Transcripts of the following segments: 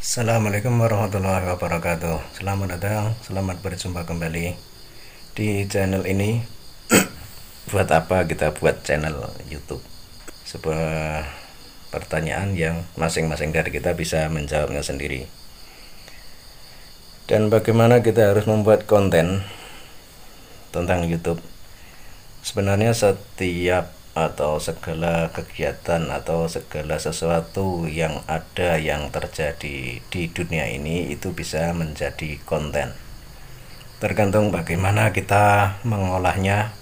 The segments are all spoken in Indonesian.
Assalamualaikum warahmatullahi wabarakatuh. Selamat datang, selamat berjumpa kembali di channel ini. Buat apa kita buat channel YouTube? Sebuah pertanyaan yang masing-masing dari kita bisa menjawabnya sendiri. Dan bagaimana kita harus membuat konten tentang YouTube? Sebenarnya setiap atau segala kegiatan atau segala sesuatu yang ada yang terjadi di dunia ini itu bisa menjadi konten, tergantung bagaimana kita mengolahnya,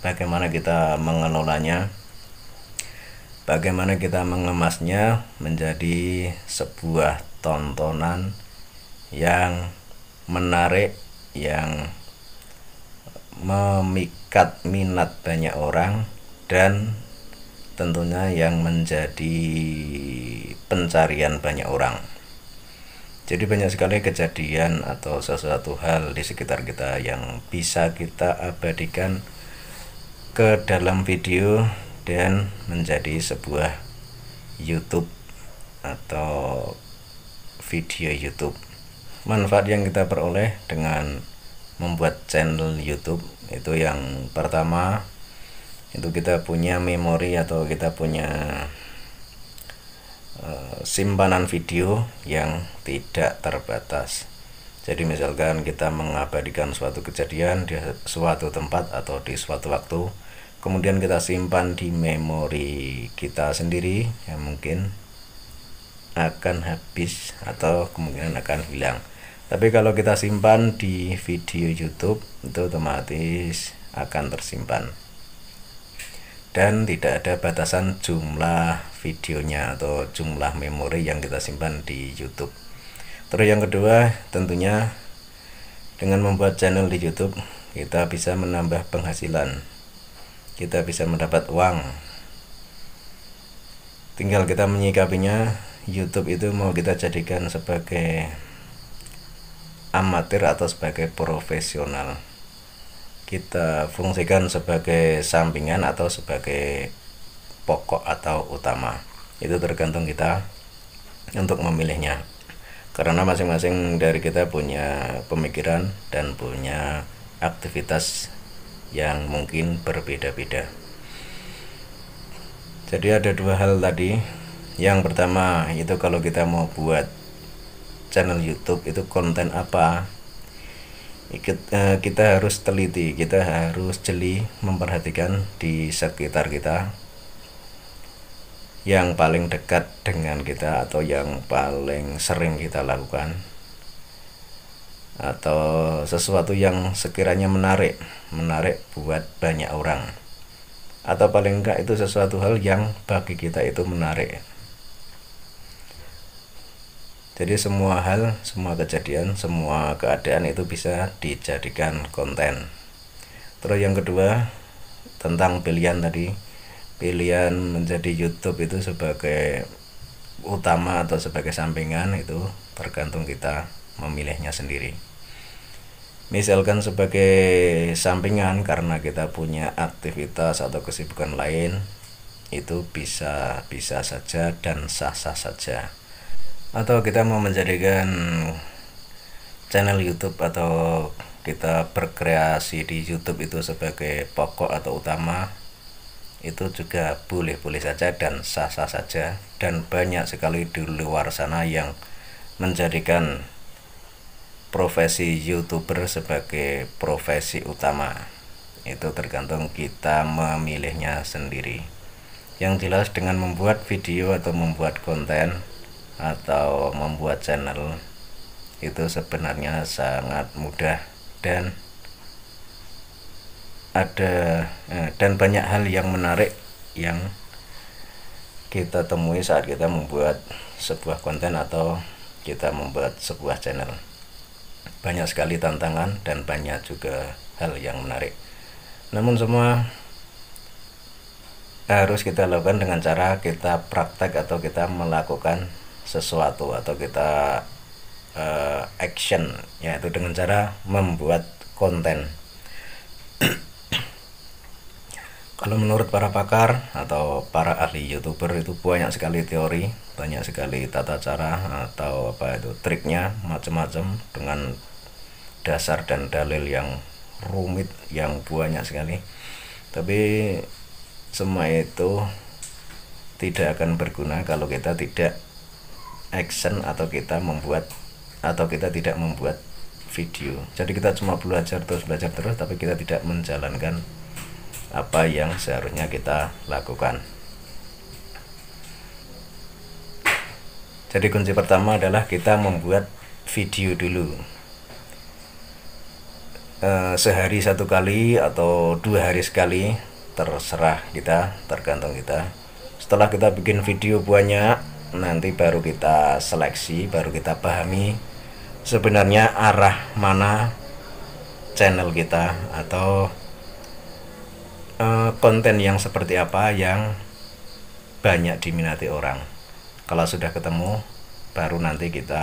bagaimana kita mengelolanya, bagaimana kita mengemasnya menjadi sebuah tontonan yang menarik, yang memikat minat banyak orang, dan tentunya yang menjadi pencarian banyak orang. Jadi banyak sekali kejadian atau sesuatu hal di sekitar kita yang bisa kita abadikan ke dalam video dan menjadi sebuah YouTube atau video YouTube. Manfaat yang kita peroleh dengan membuat channel YouTube itu yang pertama, itu kita punya memori atau kita punya simpanan video yang tidak terbatas. Jadi misalkan kita mengabadikan suatu kejadian di suatu tempat atau di suatu waktu, kemudian kita simpan di memori kita sendiri, yang mungkin akan habis atau kemungkinan akan hilang. Tapi kalau kita simpan di video YouTube, itu otomatis akan tersimpan dan tidak ada batasan jumlah videonya atau jumlah memori yang kita simpan di YouTube. Terus yang kedua, tentunya dengan membuat channel di YouTube kita bisa menambah penghasilan, kita bisa mendapat uang. Tinggal kita menyikapinya. YouTube itu mau kita jadikan sebagai amatir atau sebagai profesional, kita fungsikan sebagai sampingan atau sebagai pokok atau utama, itu tergantung kita untuk memilihnya, karena masing-masing dari kita punya pemikiran dan punya aktivitas yang mungkin berbeda-beda. Jadi ada dua hal tadi. Yang pertama itu kalau kita mau buat channel YouTube itu konten apa, kita harus teliti, kita harus jeli memperhatikan di sekitar kita, yang paling dekat dengan kita atau yang paling sering kita lakukan, atau sesuatu yang sekiranya menarik buat banyak orang, atau paling enggak itu sesuatu hal yang bagi kita itu menarik. Jadi semua hal, semua kejadian, semua keadaan itu bisa dijadikan konten. Terus yang kedua, tentang pilihan tadi, pilihan menjadi YouTube itu sebagai utama atau sebagai sampingan, itu tergantung kita memilihnya sendiri. Misalkan sebagai sampingan karena kita punya aktivitas atau kesibukan lain, itu bisa saja dan sah-sah saja. Atau kita mau menjadikan channel YouTube atau kita berkreasi di YouTube itu sebagai pokok atau utama, itu juga boleh-boleh saja dan sah-sah saja. Dan banyak sekali di luar sana yang menjadikan profesi YouTuber sebagai profesi utama. Itu tergantung kita memilihnya sendiri. Yang jelas dengan membuat video atau membuat konten atau membuat channel itu sebenarnya sangat mudah, dan banyak hal yang menarik yang kita temui saat kita membuat sebuah konten atau kita membuat sebuah channel. Banyak sekali tantangan dan banyak juga hal yang menarik, namun semua harus kita lakukan dengan cara kita praktek atau kita melakukan sesuatu atau kita action, yaitu dengan cara membuat konten. Kalau menurut para pakar atau para ahli YouTuber itu banyak sekali teori, banyak sekali tata cara atau apa itu triknya macam-macam dengan dasar dan dalil yang rumit, yang banyak sekali. Tapi semua itu tidak akan berguna kalau kita tidak action atau kita tidak membuat video. Jadi kita cuma belajar terus tapi kita tidak menjalankan apa yang seharusnya kita lakukan. Jadi kunci pertama adalah kita membuat video dulu. Sehari satu kali atau 2 hari sekali, terserah kita, tergantung kita. Setelah kita bikin video banyak, nanti baru kita seleksi, baru kita pahami sebenarnya arah mana channel kita atau konten yang seperti apa yang banyak diminati orang. Kalau sudah ketemu, baru nanti kita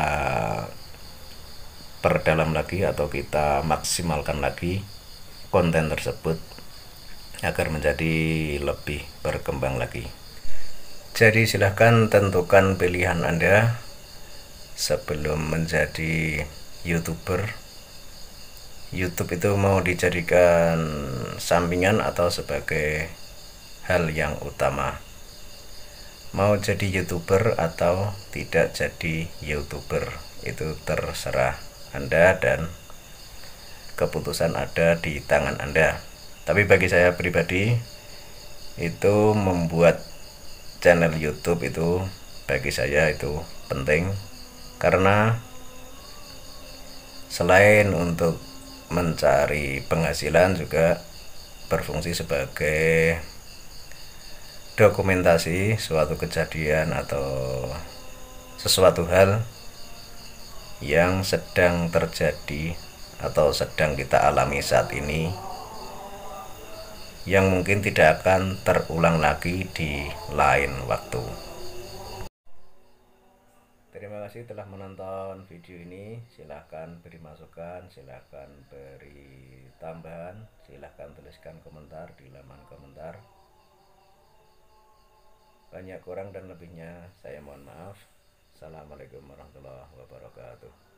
perdalam lagi atau kita maksimalkan lagi konten tersebut agar menjadi lebih berkembang lagi. Jadi silahkan tentukan pilihan Anda sebelum menjadi YouTuber. YouTube itu mau dijadikan sampingan atau sebagai hal yang utama. Mau jadi YouTuber atau tidak jadi YouTuber, itu terserah Anda dan keputusan ada di tangan Anda. Tapi bagi saya pribadi, itu membuat channel YouTube itu bagi saya itu penting, karena selain untuk mencari penghasilan juga berfungsi sebagai dokumentasi suatu kejadian atau sesuatu hal yang sedang terjadi atau sedang kita alami saat ini, yang mungkin tidak akan terulang lagi di lain waktu. Terima kasih telah menonton video ini. Silahkan beri masukan, silahkan beri tambahan, silahkan tuliskan komentar di laman komentar. Banyak kurang dan lebihnya saya mohon maaf. Assalamualaikum warahmatullahi wabarakatuh.